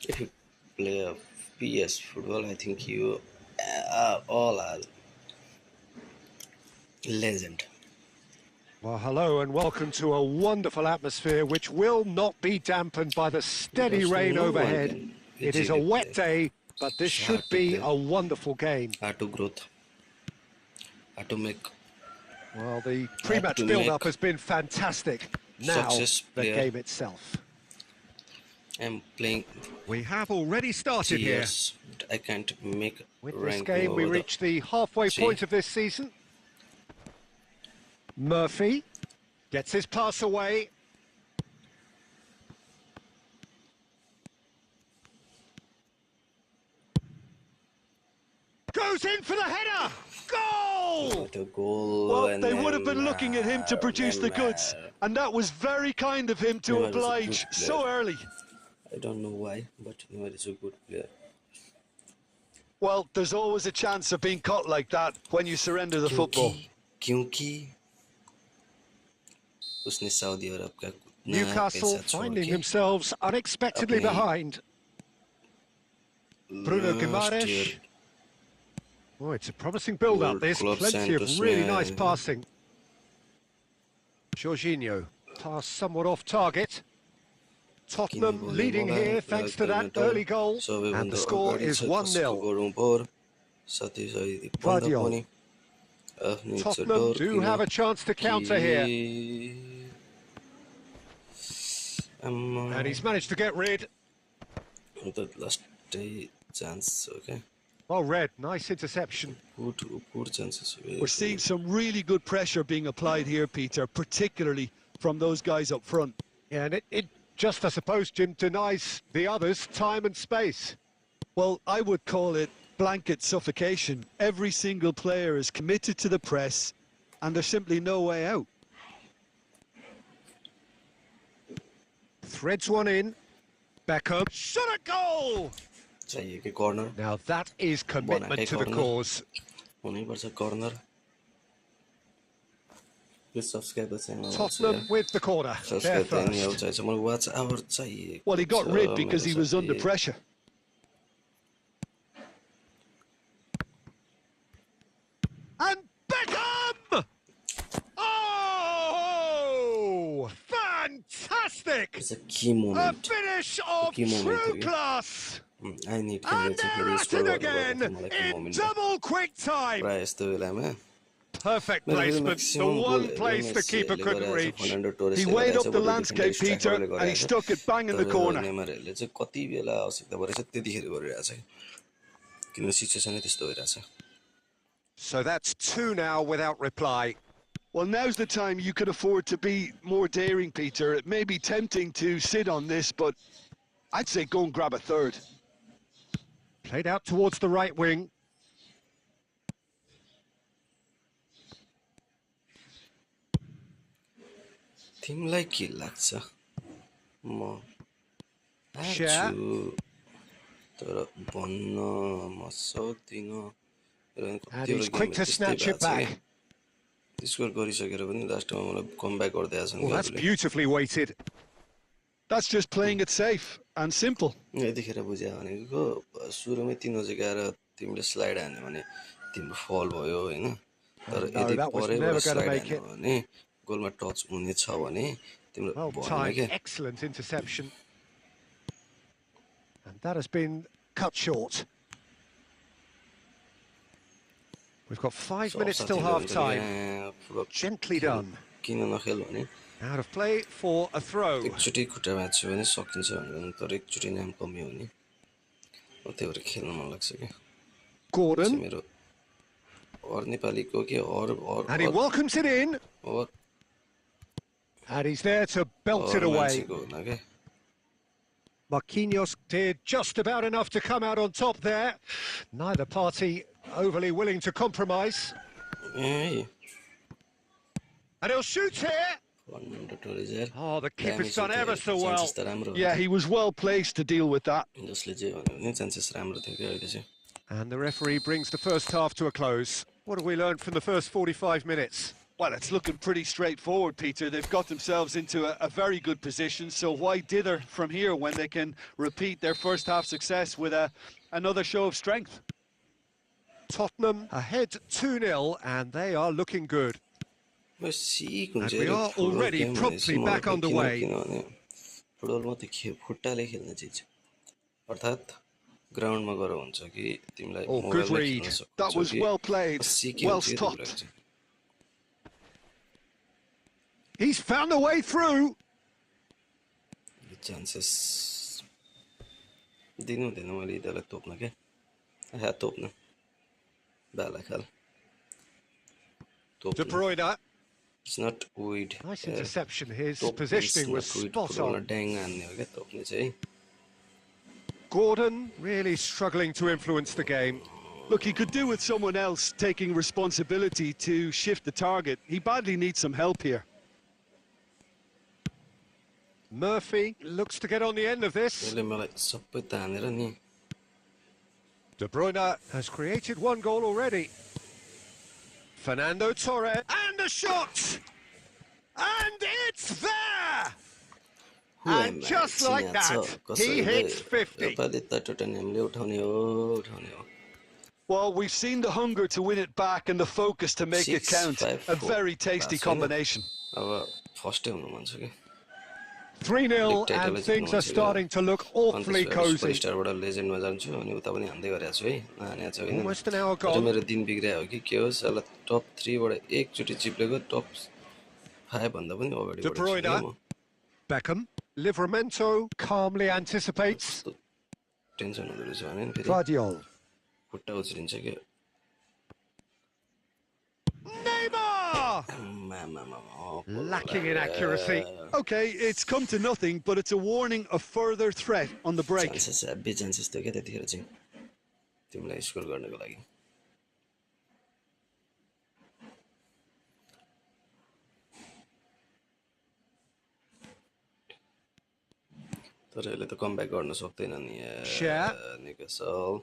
If you play a PS football, I think you all are legend. Well, hello and welcome to a wonderful atmosphere which will not be dampened by the steady Because rain no one overhead. can It is a easily wet play. day, but this It's should hard to be play, a wonderful game. hard to growth, hard to make, Well, the hard pre-match to build-up make has been fantastic. Now, success the player. game itself. I'm playing We have already started here. 3 years, but I can't make With this ranking game, we over the reach the halfway 3. point of this season. Murphy gets his pass away. Goes in for the header! Goal! The goal. Well, And they would have been looking at him to produce the goods, and that was very kind of him to Neymar is a oblige good so player. early. I don't know why, but Neymar is a good player. Well, there's always a chance of being caught like that when you surrender the football. क्योंकि उसने Saudi अरब का इतना Newcastle पैसा छोड़ finding के themselves unexpectedly अपने behind. Bruno last Guimaraes. year Oh, it's a promising build-up, World this. Club Plenty of Santos really में nice आए हैं। passing. Jorginho, pass somewhat off target. Tottenham किन leading बोल्ने here वाला thanks to that kilometre early goal. And सबैभन्दा the score अगाडि is छ 1-0. कसको गरौँ पर साथै सही भन्दा Guardiola. पनि आफ्नै छ Tottenham डर do have a chance to counter here. And he's managed to get rid. The last day chance, okay. Well read, nice interception. Good chances. We're seeing some really good pressure being applied here, Peter, particularly from those guys up front. Yeah, and it just, I suppose, Jim, denies the others time and space. Well, I would call it blanket suffocation. Every single player is committed to the press, and there's simply no way out. Threads one in. Beckham. Shot a goal! चाहिएको corner. Now that is commitment to the cause. हुनैपर्छ corner. Please subscribe the channel. Tottenham with the corner. They're first. Watch our चाहिएको Well, he got rid because he was under साथी। pressure. And Beckham! Oh! Fantastic! It's a key A moment. finish of key moment, true okay? class! I need to And they're at it again in double quick time. प्रायः यस्तो बेलामा Perfect placement, the one place the keeper couldn't reach. He weighed up the landscape, Peter, and he stuck it bang in the corner. नेमारहरूले चाहिँ कति बेला आवश्यकता परेछ त्यतिखेर गरिरहेछ किनभने सिचुएसनै त्यस्तो भइरहेछ So that's two now without reply. Well, now's the time you could afford to be more daring, Peter. It may be tempting to sit on this, but I'd say go and grab a third. Played out towards the right wing. तिमीलाई के लाग्छ म Share. छु तर भन्न म सक्दिन And he's quick to snatch it back. Score गरिसकेर पनि लास्टमा मलाई कमब्याक गर्दै आछन् Well, that's beautifully weighted. That's just playing it safe and simple. यतिखेर बुझ्यो भनेको सुरुमै 3 बजे गएर तिमीले स्लाइड हान्यो भने तिम्रो फल भयो हैन तर यदि that was परेबाट never gonna slide make हान्यो it. भने गोलमा टच हुनेछ भने तिम्रो Well भएन timed, के excellent interception. And that has been cut short. We've got 5 minutes till half-time. Gently done. किन नखेल भने Out of play for a throw. एकचोटि खुट्टा भाँच्यो भने सकिन्छ भनेर तर एकचोटि नाम कमियो भने त्यही भएर खेल्न मन लाग्छ के Gordon. मेरो और नेपालीको के And he welcomes it in. और And he's there to belt it away. मान्छेको हुन के Marquinhos did just about enough to come out on top there. Neither party overly willing to compromise. A And he'll shoot here. Oh, the keeper's done ever so well. Yeah, he was well placed to deal with that. जसले चाहिँ भन्यो भने chances राम्रो थियो के अहिले चाहिँ And the referee brings the first half to a close. What have we learned from the first 45 minutes? Well, it's looking pretty straightforward, Peter. They've got themselves into a very good position, so why dither from here when they can repeat their first half success with another show of strength? Tottenham ahead 2-0 and they are looking good. And we are already promptly back underway. Football मात्रै खुट्टाले खेल्ने चिज अर्थात् ग्राउन्डमा गएर हुन्छ कि तिमीलाई Good मोबाइलमा read. खेल्न That सक्छौ was कि well played, सिक्यो well हुन्छ कि stopped. तिमीलाई चाहिँ He's found a way through. Chances दिनु हुँदैन मैले यिनीहरूलाई तोप्न क्या तोप्न बाला खाल De Bruyne. It's not weed. Nice interception. His Top positioning was is not weed. spot on. Dang हान्ने हो क्या तोप्ने चाहिँ Gordon really struggling to influence the game. Look, he could do with someone else taking responsibility to shift the target. He badly needs some help here. Murphy looks to get on the end of this. यसले मलाई सबै तानेर नि De Bruyne has created one goal already. Fernando Torres. And a shot! And it's there! And just like that, he hits 50. योपालि त टोटनहमले उठाउने हो उठाउने हो Well, we've seen the hunger to win it back and the focus to make it count. A very tasty combination. अब फर्स्टै हुनु मन छ कि 3-0 and things are starting to look awfully cozy. सुपरस्टारबाट लेजेन्डमा जान्छु अनि उता पनि हान्दै गरेको छु है नहानेको छ होइन Almost an hour तर gone. मेरो दिन बिग्रियो हो कि के हो साला टप 3 बाट एकचोटि चिप्लेको टप 5 भन्दा पनि अगाडि De Bruyne. Beckham. Livramento calmly anticipates. Tension हुँदो रहेछ भने फेरि Guardiola. खुट्टा उछिन्छ के Neymar! Lacking in accuracy. Okay, it's come to nothing, but it's a warning of further threat on the break. Chances heavy chances थियो क्या त्यतिखेर चाहिँ तिमीलाई स्कोर गर्नको लागि तर यसले त कमब्याक गर्न सक्दैन नि निकसल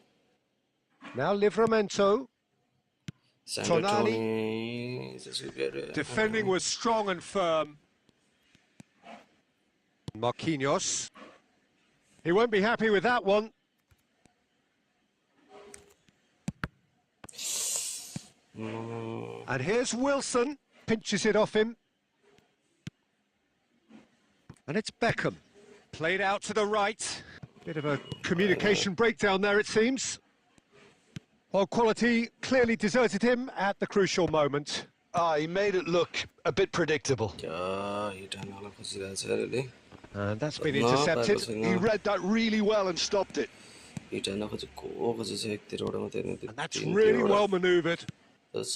Now Livramento. Tonali. Defending was strong and firm. Marquinhos. He won't be happy with that one. And here's Wilson. Pinches it off him. And it's Beckham. Played out to the right. Bit of a communication breakdown there, it seems. Well, quality clearly deserted him at the crucial moment. He made it look a bit predictable. And that's been intercepted. He read that really well and stopped it. And that's really well manoeuvred. He's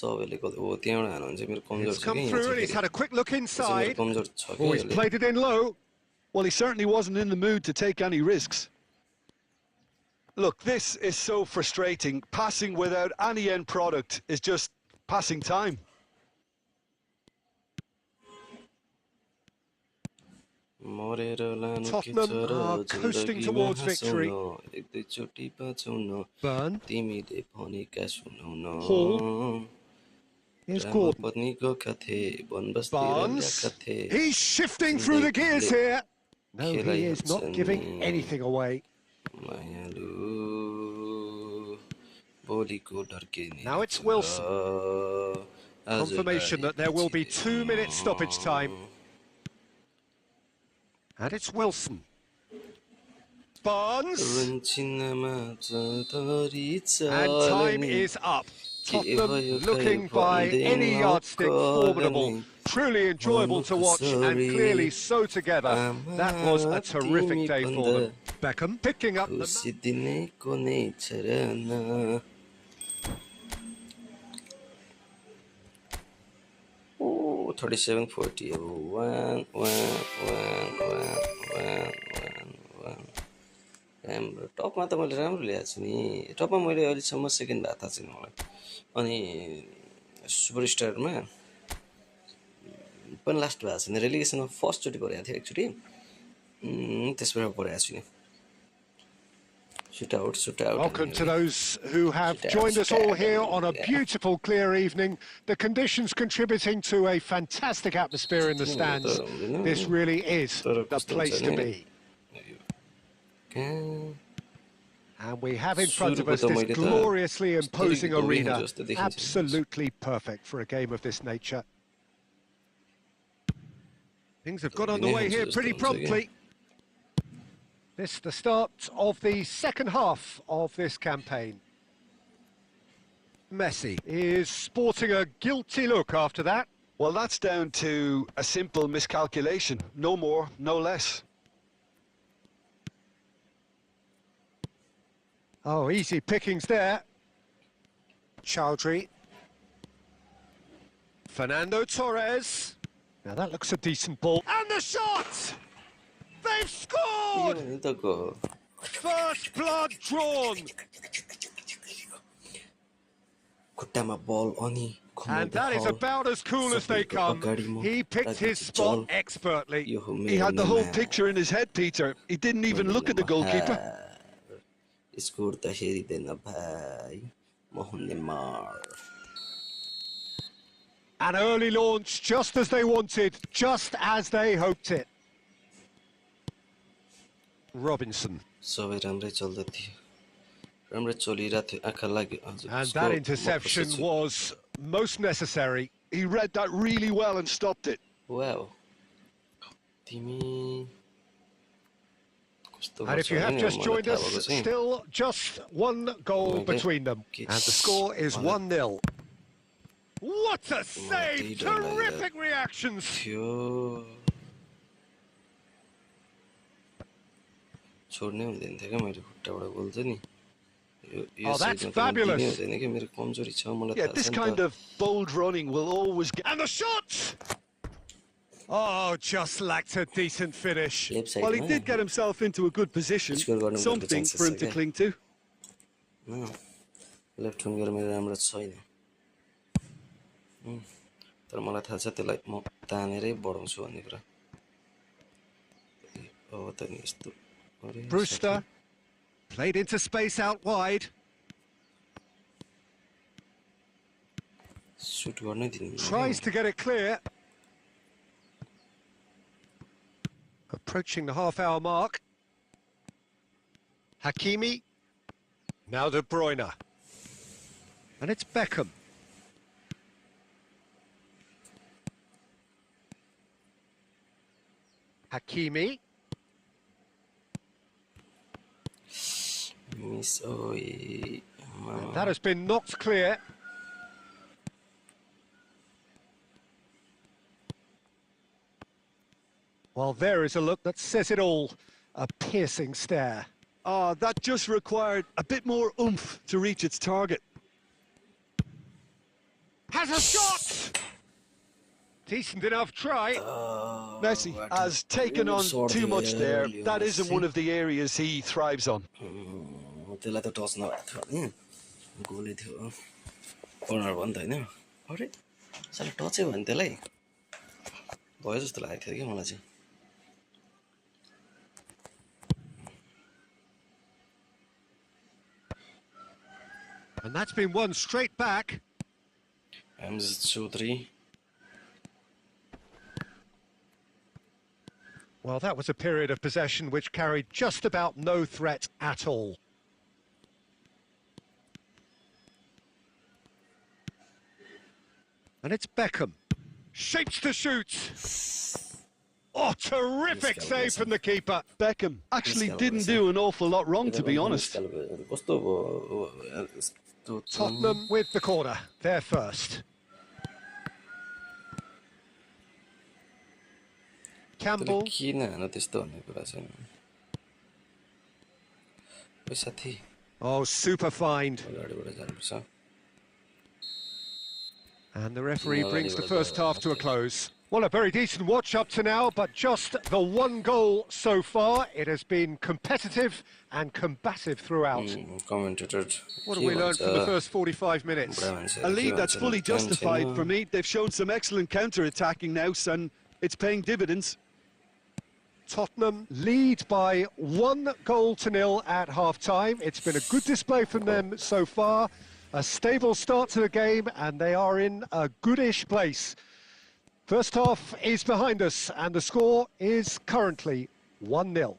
come through and he's had a quick look inside. Oh, he's played it in low. Well, he certainly wasn't in the mood to take any risks. Look, this is so frustrating. Passing without any end product is just passing time. Tottenham are coasting towards victory. Burn. Hall. Here's Gordon. Barnes. He's shifting through the gears here. No, he is not giving anything away. Now it's Wilson. Confirmation that there will be 2 minutes stoppage time. And it's Wilson. Barnes. And time is up. Tottenham looking by any yardstick formidable. Truly enjoyable to watch and clearly so together. That was a terrific day for them. Beckham picking up the... 37-40. राम्रो टपमा त मैले राम्रो ल्याएको छु नि टपमा मैले अहिलेसम्म second भएको थाहा छैन मलाई अनि सुपरस्टारमा पनि लास्ट भएको छैन रेलिगेसनमा फर्स्टचोटि परेको थियो एकचोटि त्यसबाट परेको छु नि Shoot out. Welcome to those who have joined us all here on a beautiful, clear evening. The conditions contributing to a fantastic atmosphere in the stands. This really is the place to be. And we have in front of us this gloriously imposing arena. Absolutely perfect for a game of this nature. Things have got underway here pretty promptly. This is the start of the second half of this campaign. Messi is sporting a guilty look after that. Well, that's down to a simple miscalculation. No more, no less. Oh, easy pickings there. Chowdhury. Fernando Torres. Now that looks a decent ball. And the shot! They've scored! First blood drawn. And that is about as cool as they come. He picked his spot expertly. He had the whole picture in his head, Peter. He didn't even look at the goalkeeper. An early launch, just as they wanted, just as they hoped it. Robinson. And that interception was most necessary. He read that really well and stopped it. Wow. And if you have just joined us, still just one goal between them. And the score is 1-0. What a save! Terrific reactions! Oh, that's fabulous! Yeah, this kind of bold running will always get... And the shot! Oh, just lacked a decent finish. Well, he did get himself into a good position. Something for him to cling to. Left wing मेरो राम्रो छैन तर मलाई थाहा छ त्यसलाई म तानेरै बढाउँछु भन्ने कुरा हो त नि यस्तो Brewster played into space out wide. Shoot गर्नै दिनु Tries to get it clear. Approaching the half-hour mark. Hakimi. Now De Bruyne. And it's Beckham. Hakimi. Miss That has been knocked clear. Well, there is a look that says it all. A piercing stare. Ah, that just required a bit more oomph to reach its target. Has a shot! Decent enough try. Messi has taken on too much there. That isn't one of the areas he thrives on. त्यसलाई त touch नभएको थियो नि गोलै थियो corner भयो नि त हैन अरे साले टचै भयो नि त्यसलाई भयो जस्तो लागेको थियो के मलाई चाहिँ And that's been won straight back. Hamza Choudhury. Well, that was a period of possession which carried just about no threat at all. And it's Beckham. Shapes to shoot. Oh, terrific save from the keeper. Beckham actually didn't do an awful lot wrong, to be honest. Tottenham with the corner. They're first. Campbell. Oh, super find. And the referee brings the first half to a close. Well, a very decent watch up to now, but just the one goal so far. It has been competitive and combative throughout. What have we learned from the first 45 minutes? A lead that's fully justified for me. They've shown some excellent counter-attacking now, and it's paying dividends. Tottenham lead by 1-0 at half-time. It's been a good display from them so far. A stable start to the game, and they are in a goodish place. First half is behind us, and the score is currently 1-0.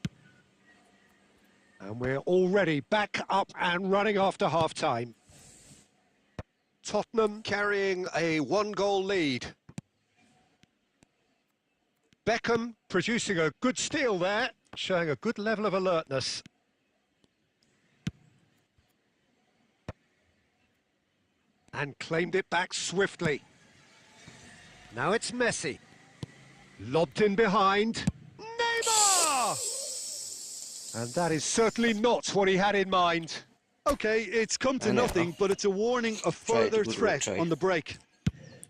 And we're already back up and running after half-time. Tottenham carrying a 1-goal lead. Beckham producing a good steal there, showing a good level of alertness. And claimed it back swiftly. Now it's Messi. Lobbed in behind. Neymar! And that is certainly not what he had in mind. Okay, it's come to nothing, but it's a warning of further threat on the break.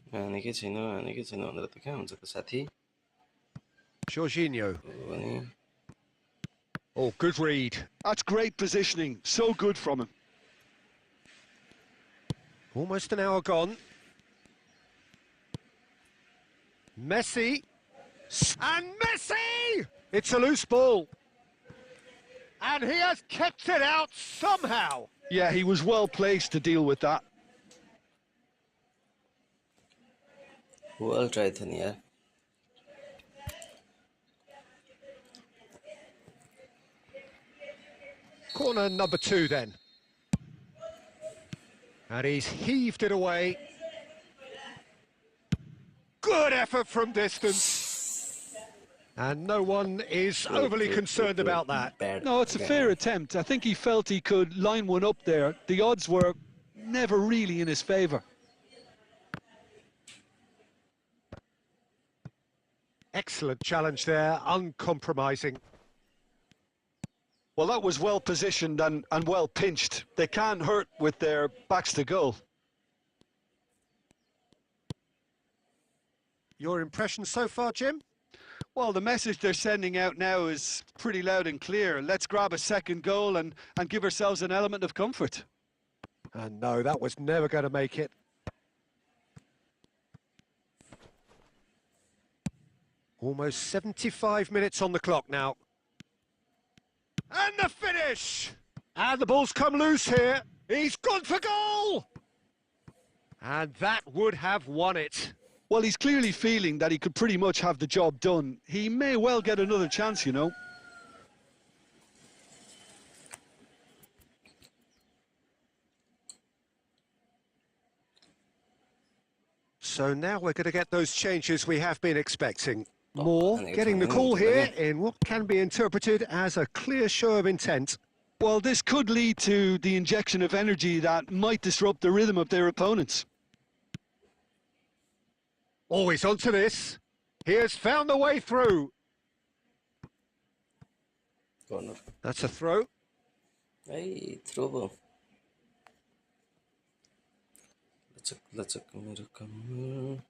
भनेकै छैन भनेर त कहाँ हुन्छ त साथी Jorginho. भने Oh, good read. That's great positioning, so good from him. Almost an hour gone. Messi. And Messi! It's a loose ball. And he has kept it out somehow. Yeah, he was well placed to deal with that. well tried थियो नि यार Corner number 2 then. And he's heaved it away. Good effort from distance. And no one is overly concerned about that. No, it's a fair attempt. I think he felt he could line one up there. The odds were never really in his favour. Excellent challenge there, uncompromising. Well, that was well positioned and well pinched. They can't hurt with their backs to goal. Your impression so far, Jim? Well, the message they're sending out now is pretty loud and clear. Let's grab a second goal and give ourselves an element of comfort. And no, that was never going to make it. Almost 75 minutes on the clock now. And the finish! And the ball's come loose here. He's gone for goal! And that would have won it. Well, he's clearly feeling that he could pretty much have the job done. He may well get another chance, you know. So now we're going to get those changes we have been expecting. Moore getting the call here in what can be interpreted as a clear show of intent. Well, this could lead to the injection of energy that might disrupt the rhythm of their opponents. Always onto this. He has found the way through. corner That's a throw. hey throw ball let's come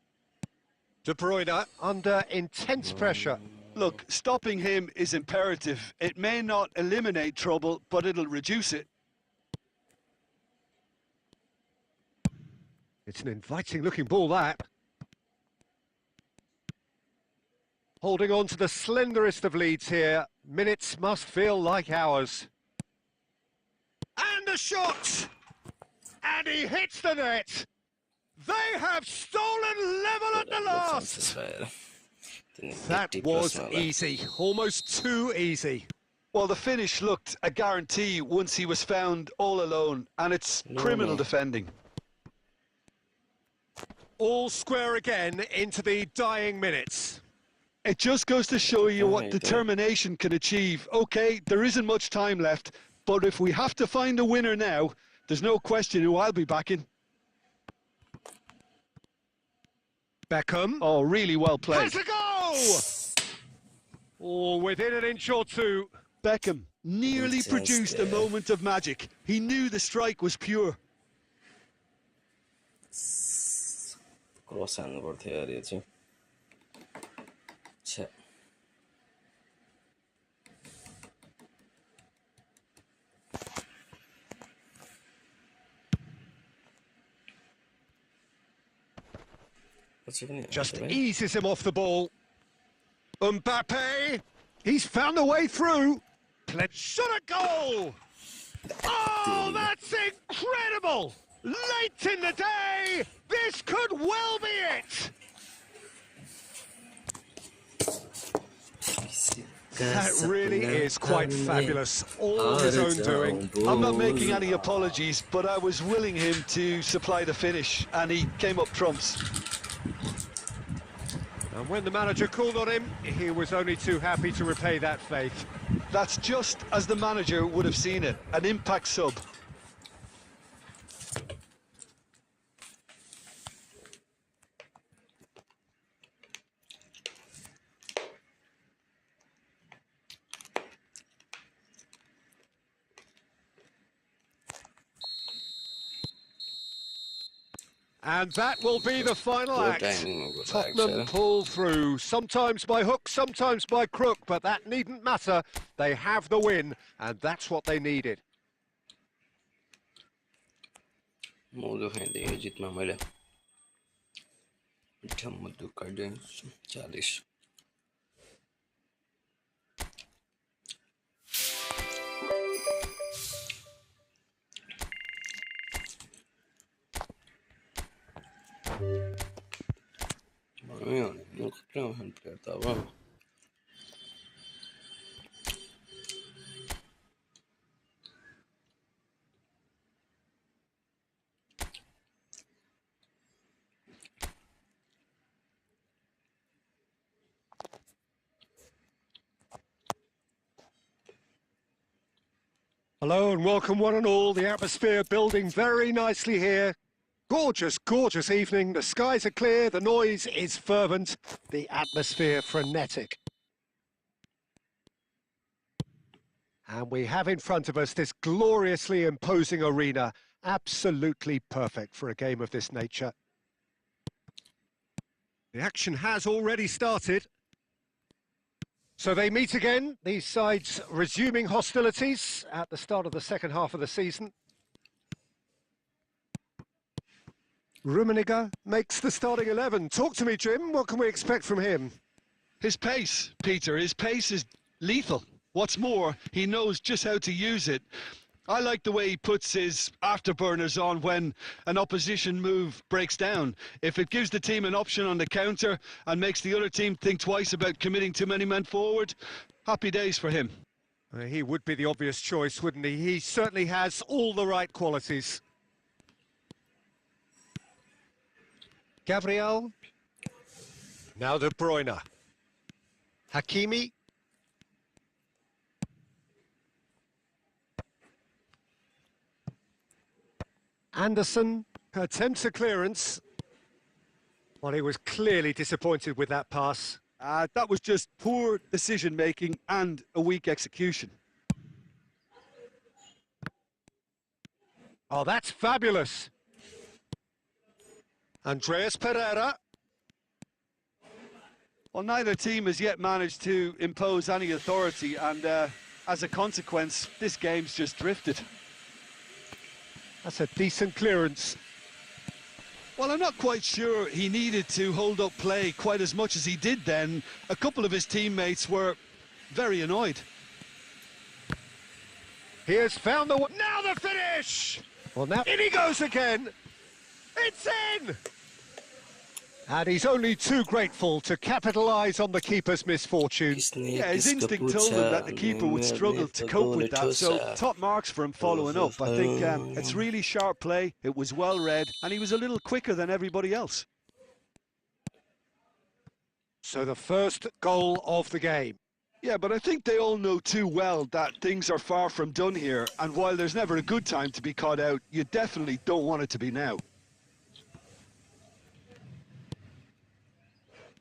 De Bruyne under intense pressure. Look, stopping him is imperative. It may not eliminate trouble, but it'll reduce it. It's an inviting looking ball, that. Holding on to the slenderest of leads here. Minutes must feel like hours. And a shot! And he hits the net! They have stolen level at the last! That was easy, almost too easy. Well, the finish looked a guarantee once he was found all alone, and it's criminal defending. All square again into the dying minutes. It just goes to show you what determination can achieve. Okay, there isn't much time left, but if we have to find a winner now, there's no question who I'll be backing. Beckham. Oh, really well played. Has a go! Oh, within an inch or two. Beckham nearly produced a moment of magic. He knew the strike was pure. Cross हान्नु पर्थ्यो यार यो चाहिँ छ्या Just eases him off the ball. Mbappe. He's found a way through. Shot a goal! Oh, that's incredible! Late in the day, this could well be it! That really is quite fabulous. All his own doing. I'm not making any apologies, but I was willing him to supply the finish, and he came up trumps. And when the manager called on him, he was only too happy to repay that faith. That's just as the manager would have seen it, an impact sub. And that will be the final Good act. timing, good Tottenham action. pull through, sometimes by hook, sometimes by crook, but that needn't matter. They have the win, and that's what they needed. मौजू खाइदिएँ यो जितमा मैले मिठा मधु काटिदिएँ 40 यो खतरा hand player था वो Hello and welcome one and all. The atmosphere building very nicely here. Gorgeous, gorgeous evening. The skies are clear, the noise is fervent, the atmosphere frenetic. And we have in front of us this gloriously imposing arena, absolutely perfect for a game of this nature. The action has already started. So they meet again, these sides resuming hostilities at the start of the second half of the season. Rummenigge makes the starting 11. Talk to me, Jim. What can we expect from him? His pace, Peter, his pace is lethal. What's more, he knows just how to use it. I like the way he puts his afterburners on when an opposition move breaks down. If it gives the team an option on the counter and makes the other team think twice about committing too many men forward, happy days for him. He would be the obvious choice, wouldn't he? He certainly has all the right qualities. Gabriel. Now De Bruyne. Hakimi. Anderson attempts a clearance. Well, he was clearly disappointed with that pass. That was just poor decision-making and a weak execution. Oh, that's fabulous. Andreas Pereira. Well, neither team has yet managed to impose any authority, and as a consequence, this game's just drifted. That's a decent clearance. Well, I'm not quite sure he needed to hold up play quite as much as he did then. A couple of his teammates were very annoyed. He has found the... Now the finish! Well, now... In he goes again! It's in! And he's only too grateful to capitalise on the keeper's misfortune. Yeah, his instinct told him that the keeper would struggle to cope with that, so top marks for him following up. I think it's really sharp play, it was well read, and he was a little quicker than everybody else. So the first goal of the game. Yeah, but I think they all know too well that things are far from done here, and while there's never a good time to be caught out, you definitely don't want it to be now.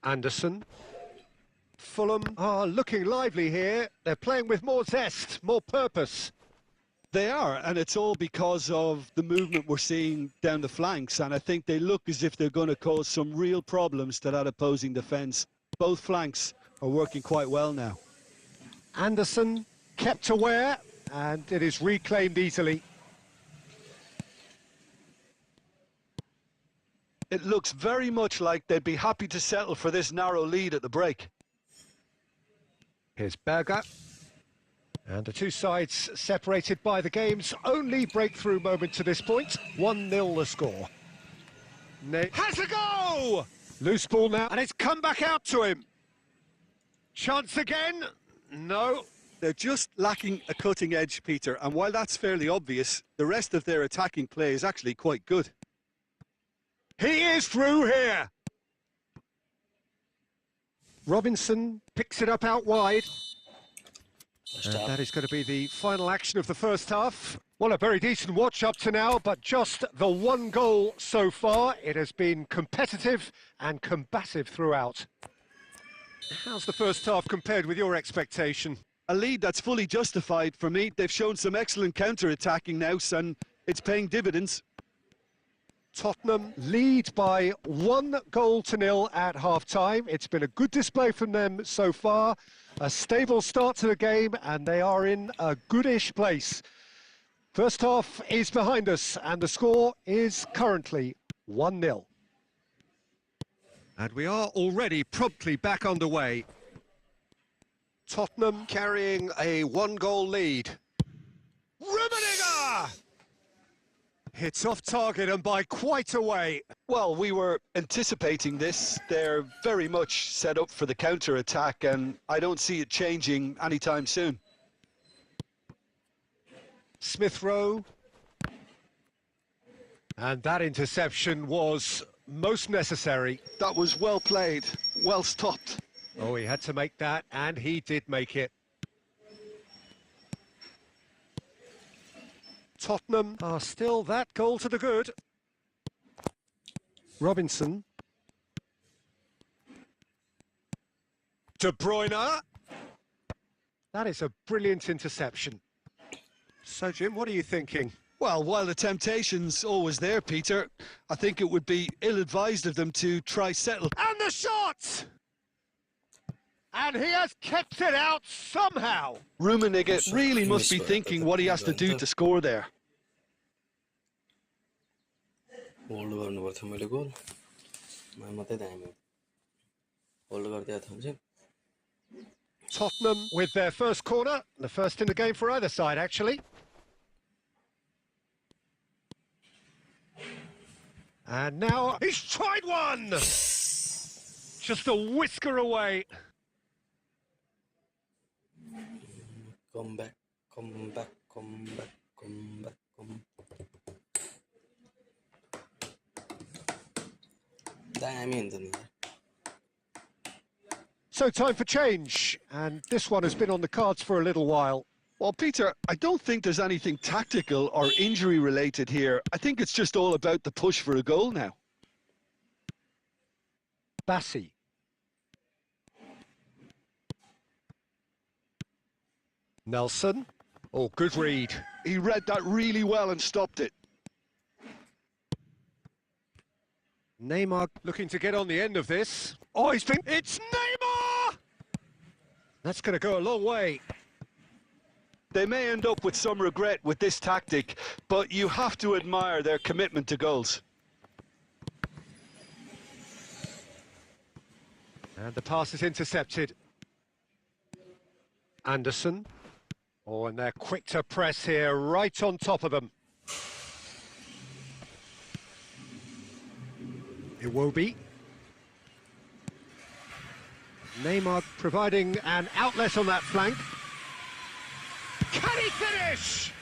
Anderson. Fulham are looking lively here. They're playing with more zest, more purpose. They are, and it's all because of the movement we're seeing down the flanks, and I think they look as if they're going to cause some real problems to that opposing defence. Both flanks are working quite well now. Anderson kept aware, and it is reclaimed easily. It looks very much like they'd be happy to settle for this narrow lead at the break. Here's Berger. And the two sides separated by the game's only breakthrough moment to this point. 1-0 the score. Has a go! Loose ball now, and it's come back out to him. Chance again? No. They're just lacking a cutting edge, Peter, and while that's fairly obvious, the rest of their attacking play is actually quite good. He is through here. Robinson picks it up out wide. And that is going to be the final action of the first half. Well, a very decent watch up to now, but just the one goal so far. It has been competitive and combative throughout. How's the first half compared with your expectation? A lead that's fully justified for me. They've shown some excellent counter-attacking now, and it's paying dividends. Tottenham lead by 1-0 at half-time. It's been a good display from them so far. A stable start to the game, and they are in a goodish place. First half is behind us, and the score is currently 1-0. And we are already promptly back underway. Tottenham carrying a 1-goal lead. Rummenigge! Hits off target and by quite a way. Well, we were anticipating this. They're very much set up for the counter-attack, and I don't see it changing anytime soon. Smith Rowe. And that interception was most necessary. That was well played, well stopped. Oh, he had to make that, and he did make it. Tottenham are still that goal to the good. Robinson. De Bruyne. That is a brilliant interception. So, Jim, what are you thinking? Well, while the temptation's always there, Peter, I think it would be ill-advised of them to try settle. And the shot! And he has kept it out somehow. Rummenigge really must be thinking what he has to do to score there. Tottenham with their first corner, the first in the game for either side, actually. And now he's tried one! Just a whisker away. Come back, come back, come back, come back, come back. So time for change, and this one has been on the cards for a little while. Well, Peter, I don't think there's anything tactical or injury related here. I think it's just all about the push for a goal now. Bassi. Nelson. Oh, good read. He read that really well and stopped it. Neymar looking to get on the end of this. Oh, it's Neymar! That's going to go a long way. They may end up with some regret with this tactic, but you have to admire their commitment to goals. And the pass is intercepted. Anderson. Oh, and they're quick to press here, right on top of them. Iwobi. Neymar providing an outlet on that flank. Can he finish?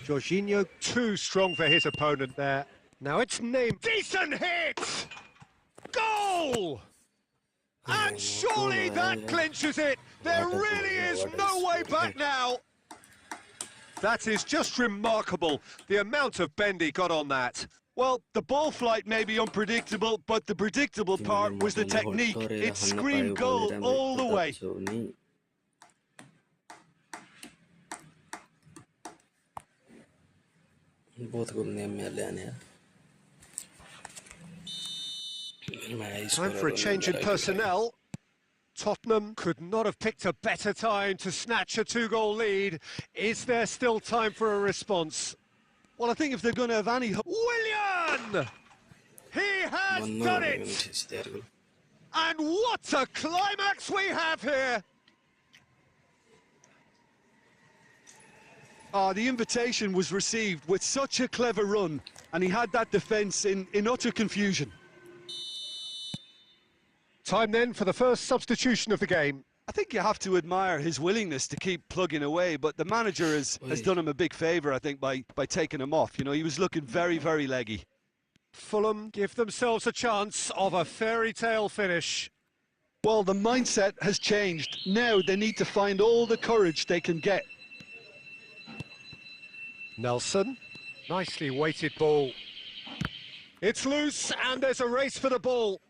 Jorginho too strong for his opponent there. Now it's Neymar. Decent hit! Goal! And surely that clinches it. There really is no way back now. That is just remarkable, the amount of bend he got on that. Well, the ball flight may be unpredictable, but the predictable part was the technique. It screamed goal all the way. Time for a change in personnel. Tottenham could not have picked a better time to snatch a two-goal lead. Is there still time for a response? Well, I think if they're going to have any... Willian! He has done it! And what a climax we have here! The invitation was received with such a clever run, and he had that defence in utter confusion. Time then for the first substitution of the game. I think you have to admire his willingness to keep plugging away, but the manager has done him a big favour, I think, by taking him off. You know, he was looking very, very leggy. Fulham give themselves a chance of a fairy tale finish. Well, the mindset has changed. Now they need to find all the courage they can get. Nelson, nicely weighted ball. It's loose and there's a race for the ball.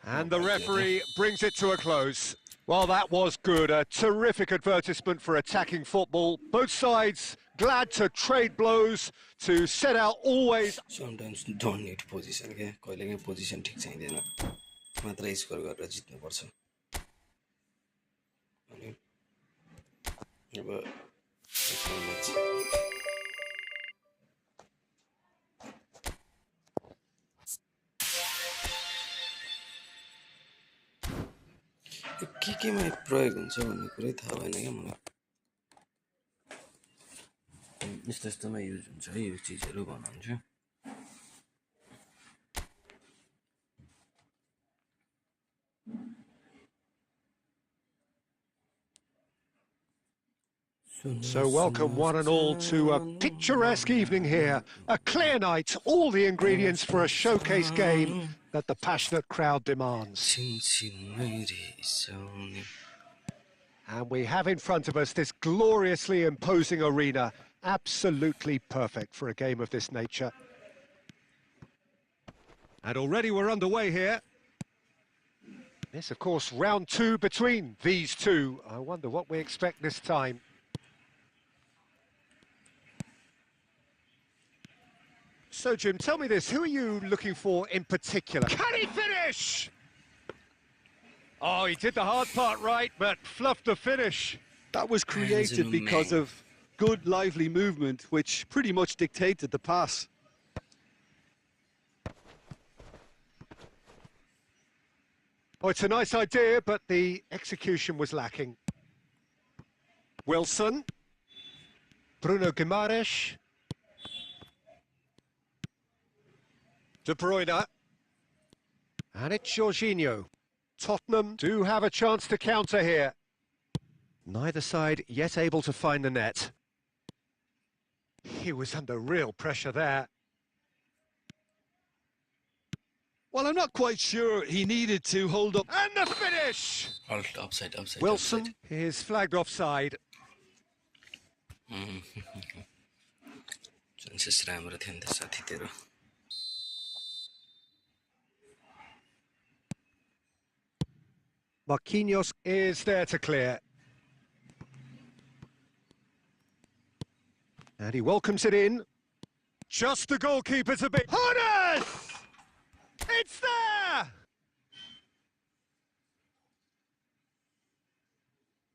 And the referee brings it to a close. Well, that was good. A terrific advertisement for attacking football. Both sides glad to trade blows, to set out always. Sometimes don't need position, okay? कहिलेकाहीँ position ठिक चाहिँदैन मात्रै score गरेर जित्नुपर्छ अनि अब केमा प्रयोग हुन्छ भन्ने कुरै थाहा भएन क्या मलाई यस्तो यस्तोमा युज हुन्छ है यो चिजहरू भन्नुहुन्छ So welcome one and all to a picturesque evening here. A clear night, all the ingredients for a showcase game that the passionate crowd demands. And we have in front of us this gloriously imposing arena, absolutely perfect for a game of this nature. And already we're underway here. This, of course, round two between these two. I wonder what we expect this time. So, Jim, tell me this, who are you looking for in particular? Can he finish? Oh, he did the hard part right, but fluffed the finish. That was created because of good, lively movement, which pretty much dictated the pass. Oh, it's a nice idea, but the execution was lacking. Wilson. Bruno Guimaraes. De Bruyne. And it's Jorginho. Tottenham do have a chance to counter here. Neither side yet able to find the net. He was under real pressure there. Well, I'm not quite sure he needed to hold up. And the finish! Offside. Wilson is flagged offside. Chances राम्रो थियो नि त साथी तेरो Marquinhos is there to clear. And he welcomes it in. Just the goalkeeper's a bit... Honest! It's there!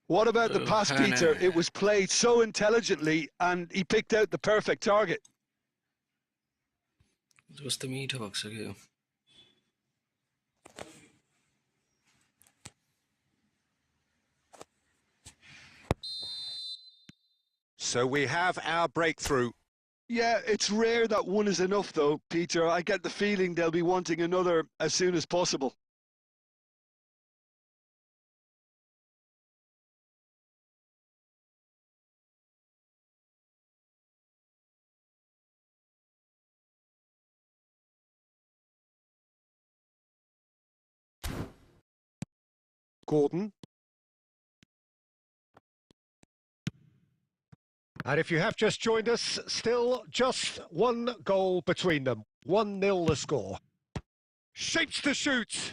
What about the pass, Peter? It was played so intelligently and he picked out the perfect target. जस्तो मिठो भएको छ के So we have our breakthrough. Yeah, it's rare that one is enough, though, Peter. I get the feeling they'll be wanting another as soon as possible. Gordon. And if you have just joined us, still just one goal between them. 1-0 the score. Shapes to shoot.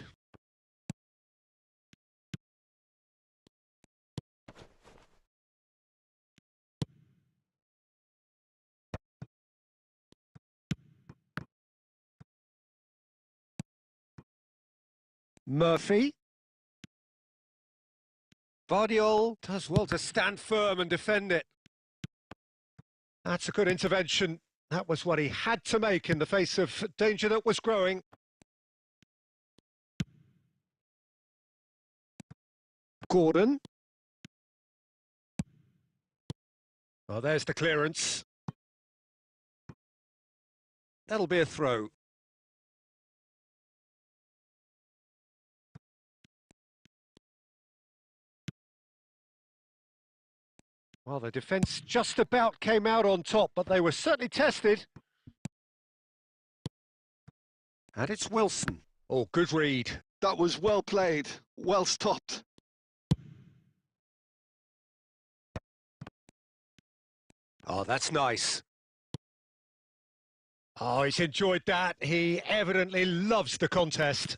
Murphy. Vardiol does well to stand firm and defend it. That's a good intervention. That was what he had to make in the face of danger that was growing. Gordon. Oh, there's the clearance. That'll be a throw. Well, the defence just about came out on top, but they were certainly tested. And it's Wilson. Oh, good read. That was well played, well stopped. Oh, that's nice. Oh, he's enjoyed that. He evidently loves the contest.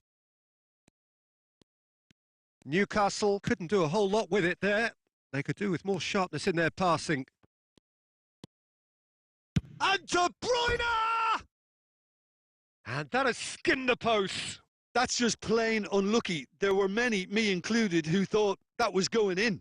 Newcastle couldn't do a whole lot with it there. They could do with more sharpness in their passing. And De Bruyne! And that has skinned the post. That's just plain unlucky. There were many, me included, who thought that was going in.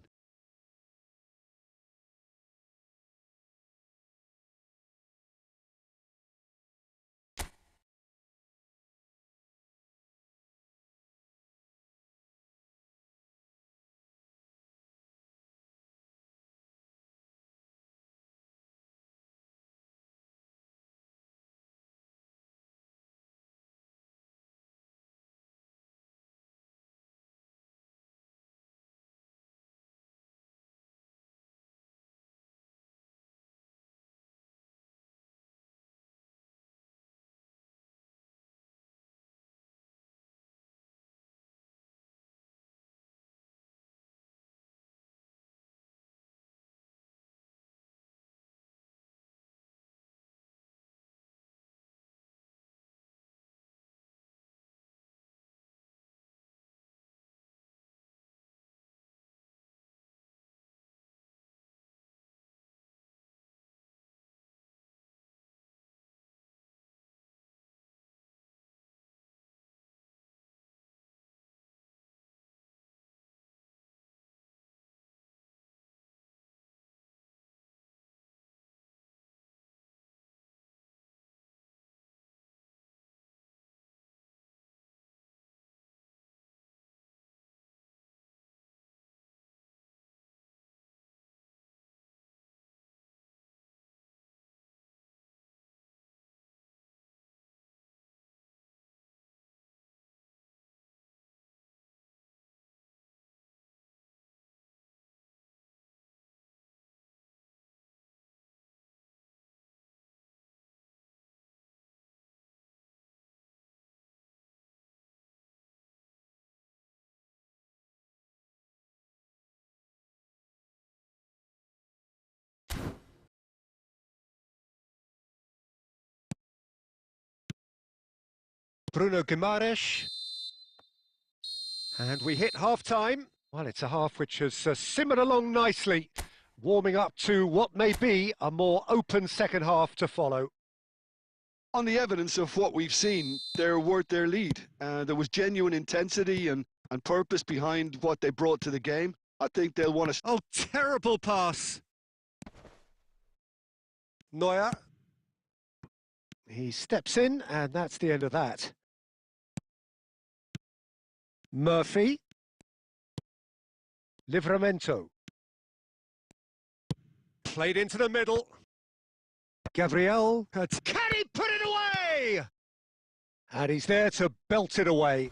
Bruno Guimaraes. And we hit half-time. Well, it's a half which has simmered along nicely, warming up to what may be a more open second half to follow. On the evidence of what we've seen, they're worth their lead. There was genuine intensity and purpose behind what they brought to the game. I think they'll want to... Oh, terrible pass. Neuer. He steps in, and that's the end of that. Murphy. Livramento. Played into the middle. Gabriel. Can he put it away? And he's there to belt it away.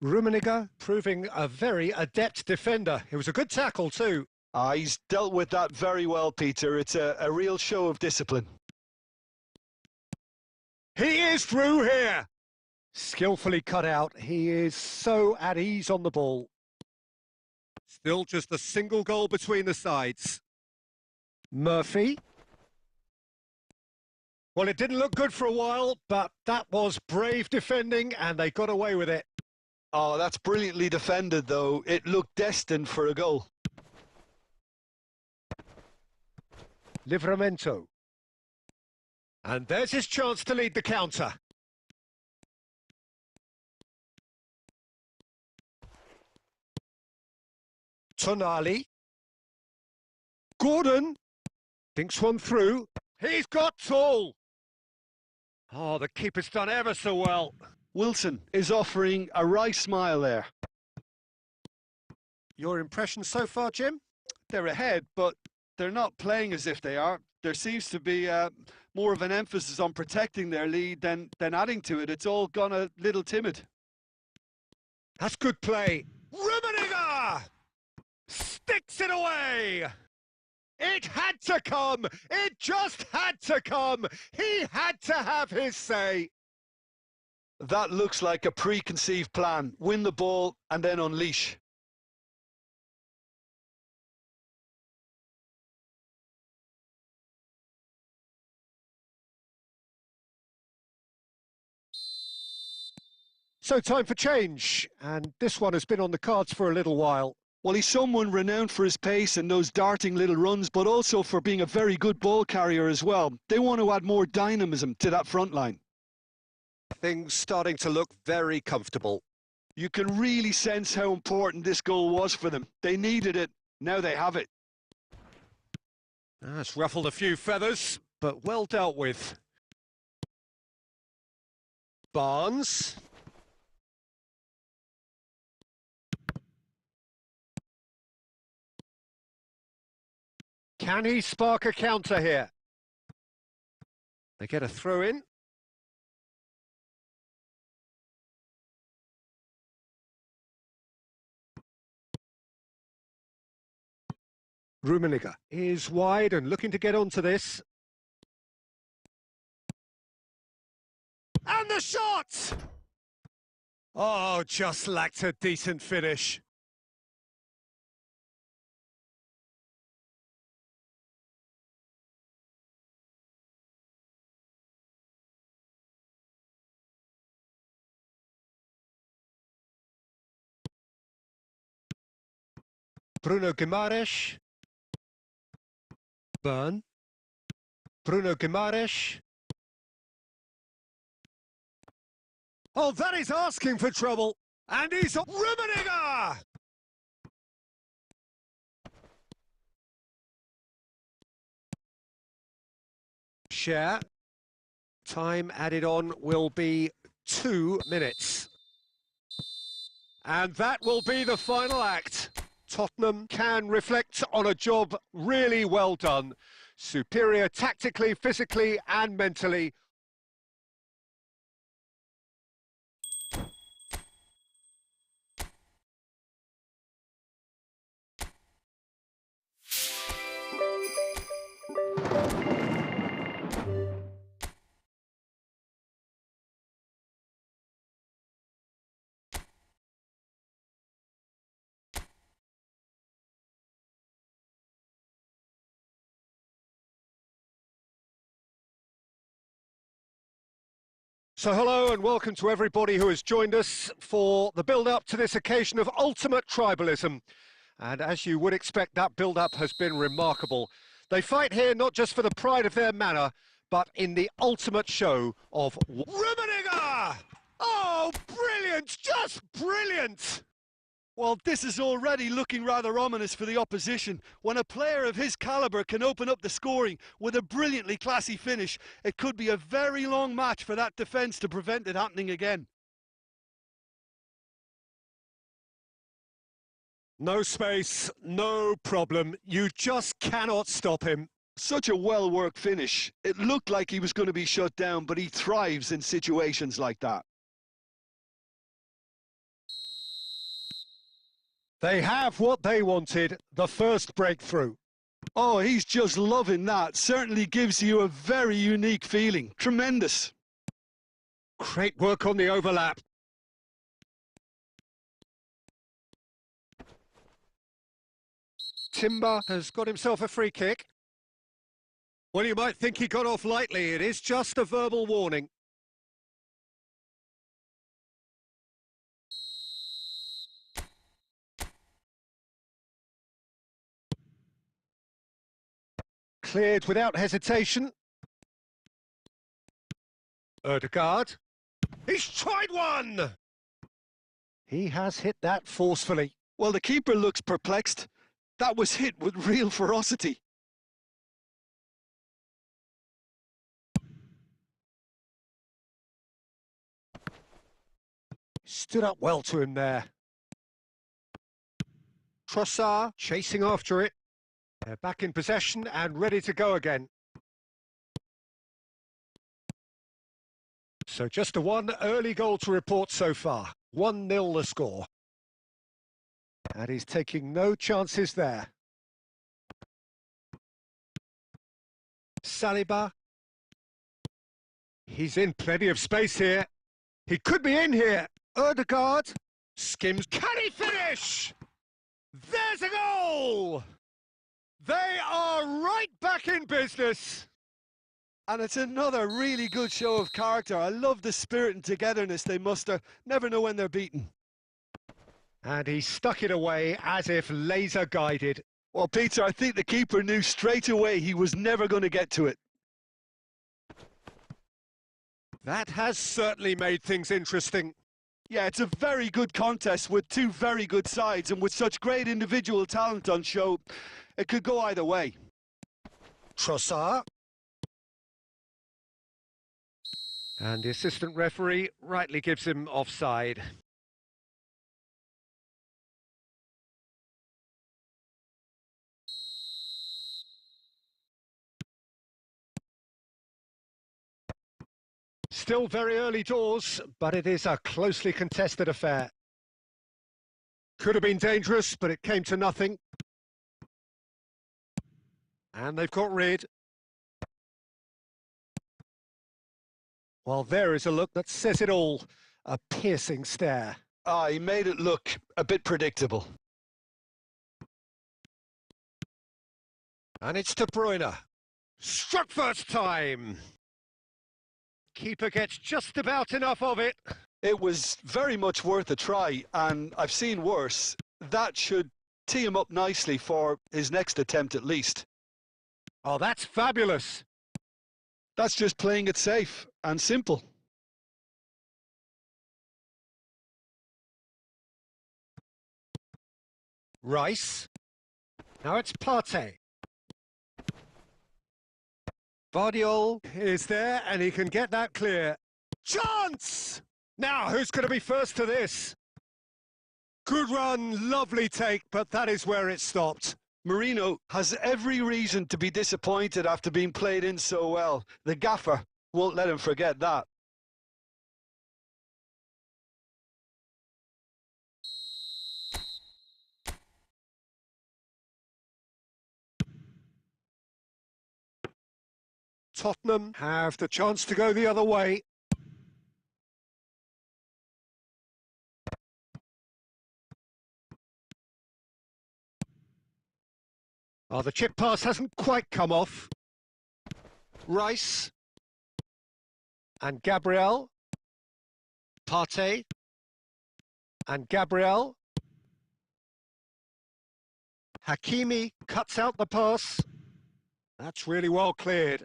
Rummenigge proving a very adept defender. It was a good tackle too. He's dealt with that very well, Peter. It's a real show of discipline. He is through here. Skillfully cut out. He is so at ease on the ball. Still just a single goal between the sides. Murphy. Well, it didn't look good for a while, but that was brave defending and they got away with it. Oh, that's brilliantly defended, though. It looked destined for a goal. Livramento. And there's his chance to lead the counter. Tonali. Gordon. Thinks one through. He's got tall. Oh, the keeper's done ever so well. Wilson is offering a right smile there. Your impression so far, Jim? They're ahead, but they're not playing as if they are. There seems to be more of an emphasis on protecting their lead than adding to it. It's all gone a little timid. That's good play. Rummenigge sticks it away. It had to come. It just had to come. He had to have his say. That looks like a preconceived plan. Win the ball and then unleash. So time for change, and this one has been on the cards for a little while. Well, he's someone renowned for his pace and those darting little runs, but also for being a very good ball carrier as well. They want to add more dynamism to that front line. Things starting to look very comfortable. You can really sense how important this goal was for them. They needed it. Now they have it. It's ruffled a few feathers, but well dealt with. Barnes. Can he spark a counter here? They get a throw in. Rummenigge is wide and looking to get onto this. And the shot! Oh, just lacked a decent finish. Bruno Guimaraes. Burn. Bruno Guimaraes. Oh, that is asking for trouble. And he's on Rummenigge! Share. Time added on will be 2 minutes. And that will be the final act. Tottenham can reflect on a job really well done. Superior tactically, physically and mentally. So hello and welcome to everybody who has joined us for the build-up to this occasion of ultimate tribalism. And as you would expect, that build-up has been remarkable. They fight here not just for the pride of their manor, but in the ultimate show of Rummenigge! Oh, brilliant! Just brilliant! Well, this is already looking rather ominous for the opposition. When a player of his calibre can open up the scoring with a brilliantly classy finish, it could be a very long match for that defence to prevent it happening again. No space, no problem. You just cannot stop him. Such a well-worked finish. It looked like he was going to be shut down, but he thrives in situations like that. They have what they wanted, the first breakthrough. Oh, he's just loving that. Certainly gives you a very unique feeling. Tremendous. Great work on the overlap. Timber has got himself a free kick. Well, you might think he got off lightly. It is just a verbal warning. Cleared without hesitation. Ødegaard. He's tried one! He has hit that forcefully. Well, the keeper looks perplexed. That was hit with real ferocity. Stood up well to him there. Trossard chasing after it. They're back in possession and ready to go again. So just a one early goal to report so far. 1-0 the score. And he's taking no chances there. Saliba. He's in plenty of space here. He could be in here. Ødegaard skims. Can he finish? There's a goal! They are right back in business. And it's another really good show of character. I love the spirit and togetherness they muster. Never know when they're beaten. And he stuck it away as if laser guided. Well, Peter, I think the keeper knew straight away he was never going to get to it. That has certainly made things interesting. Yeah, it's a very good contest with two very good sides, and with such great individual talent on show, it could go either way. Trossard. And the assistant referee rightly gives him offside. Still very early doors, but it is a closely contested affair. Could have been dangerous, but it came to nothing. And they've got rid. Well, there is a look that says it all. A piercing stare. Ah, he made it look a bit predictable. And it's De Bruyne. Struck first time. Keeper gets just about enough of it. It was very much worth a try, and I've seen worse. That should tee him up nicely for his next attempt at least. Oh, that's fabulous. That's just playing it safe and simple. Rice. Now it's Partey. Vardiol is there, and he can get that clear. Chance! Now, who's going to be first to this? Good run, lovely take, but that is where it stopped. Marino has every reason to be disappointed after being played in so well. The gaffer won't let him forget that. Tottenham have the chance to go the other way. Oh, the chip pass hasn't quite come off. Rice. And Gabriel. Partey. And Gabriel. Hakimi cuts out the pass. That's really well cleared.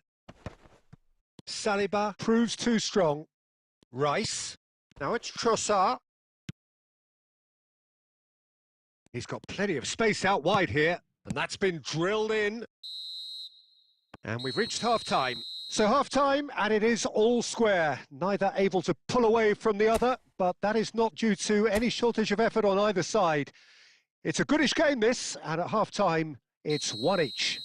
Saliba proves too strong. Rice. Now it's Trossard. He's got plenty of space out wide here, and that's been drilled in. And we've reached half-time. So half-time, and it is all square. Neither able to pull away from the other, but that is not due to any shortage of effort on either side. It's a goodish game, this, and at half-time, it's one each.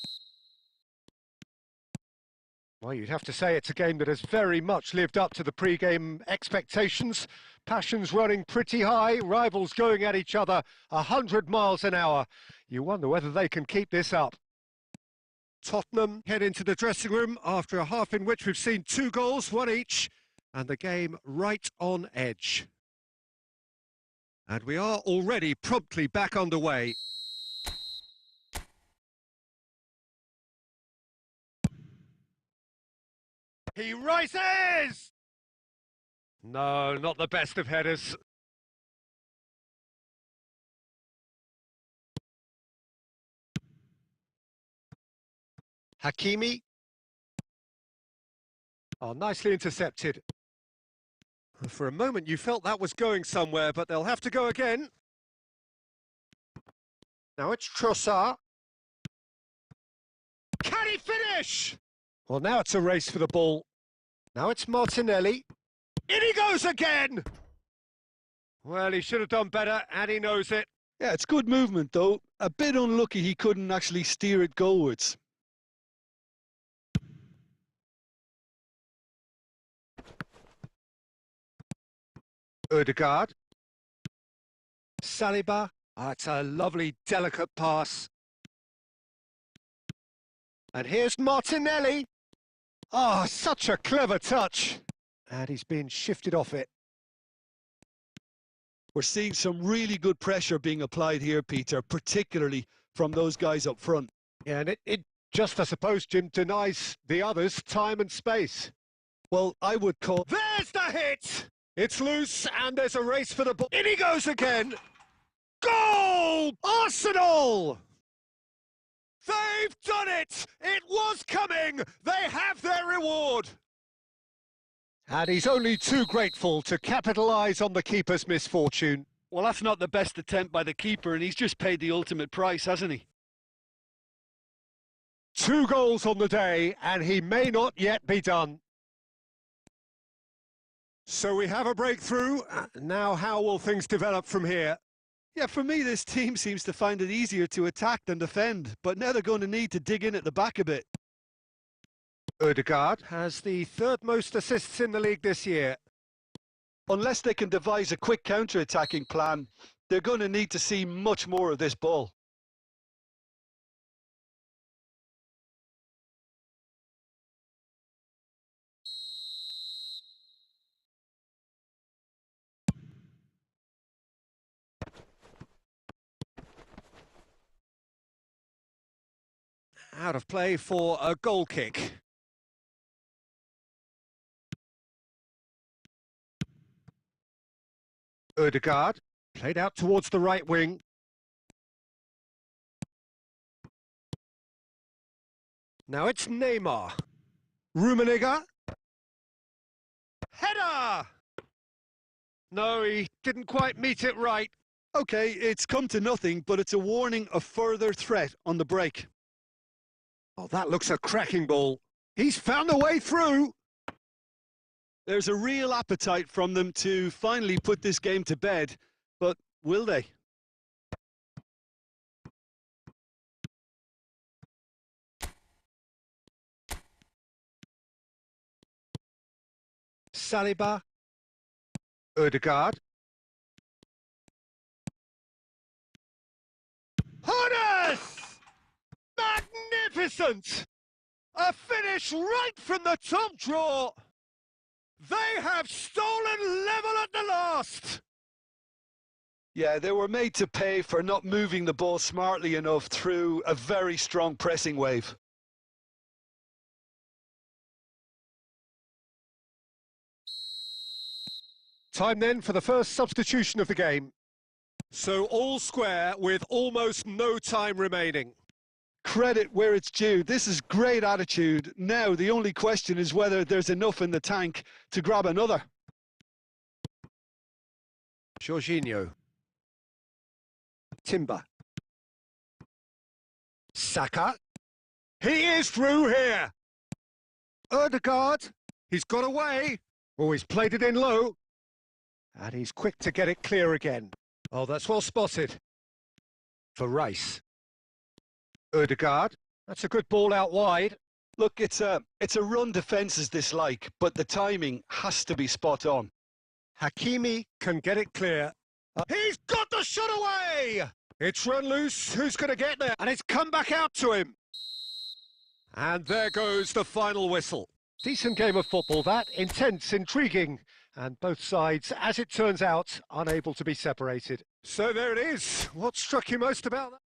Well, you'd have to say it's a game that has very much lived up to the pre-game expectations. Passions running pretty high, rivals going at each other 100 miles an hour. You wonder whether they can keep this up. Tottenham head into the dressing room after a half in which we've seen 2 goals, one each, and the game right on edge. And we are already promptly back underway. He rises! No, not the best of headers. Hakimi. Oh, nicely intercepted. For a moment you felt that was going somewhere, but they'll have to go again. Now it's Trossard. Can he finish? Well, now it's a race for the ball. Now it's Martinelli. In he goes again! Well, he should have done better, and he knows it. Yeah, it's good movement, though. A bit unlucky he couldn't actually steer it goalwards. Ødegaard. Saliba. That's a lovely, delicate pass. And here's Martinelli. Oh, such a clever touch. And he's been shifted off it. We're seeing some really good pressure being applied here, Peter, particularly from those guys up front. Yeah, and it just, I suppose, Jim, denies the others time and space. Well, I would call... There's the hit! It's loose, and there's a race for the ball. In he goes again! Goal! Arsenal! They've done it! It was coming! They have their reward! And he's only too grateful to capitalise on the keeper's misfortune. Well, that's not the best attempt by the keeper, and he's just paid the ultimate price, hasn't he? 2 goals on the day, and he may not yet be done. So we have a breakthrough. Now how will things develop from here? Yeah, for me, this team seems to find it easier to attack than defend, but now they're going to need to dig in at the back a bit. Ødegaard has the 3rd most assists in the league this year. Unless they can devise a quick counter-attacking plan, they're going to need to see much more of this ball. Out of play for a goal kick. Ødegaard played out towards the right wing. Now it's Neymar. Rummenigge. Header! No, he didn't quite meet it right. Okay, it's come to nothing, but it's a warning of further threat on the break. Oh, that looks a cracking ball. He's found a way through. There's a real appetite from them to finally put this game to bed, but will they? Saliba. Ødegaard. Horace! Magnificent! A finish right from the top drawer. They have stolen level at the last. Yeah, they were made to pay for not moving the ball smartly enough through a very strong pressing wave. Time then for the first substitution of the game. So all square with almost no time remaining. Credit where it's due. This is great attitude. Now, the only question is whether there's enough in the tank to grab another. Jorginho. Timber. Saka. He is through here. Ødegaard. He's got away. Oh, he's played it in low. And he's quick to get it clear again. Oh, that's well spotted. For Rice. Ødegaard. That's a good ball out wide. Look, it's a run defence's dislike, but the timing has to be spot on. Hakimi can get it clear. He's got the shot away! It's run loose. Who's going to get there? And it's come back out to him. And there goes the final whistle. Decent game of football, that. Intense, intriguing. And both sides, as it turns out, unable to be separated. So there it is. What struck you most about that?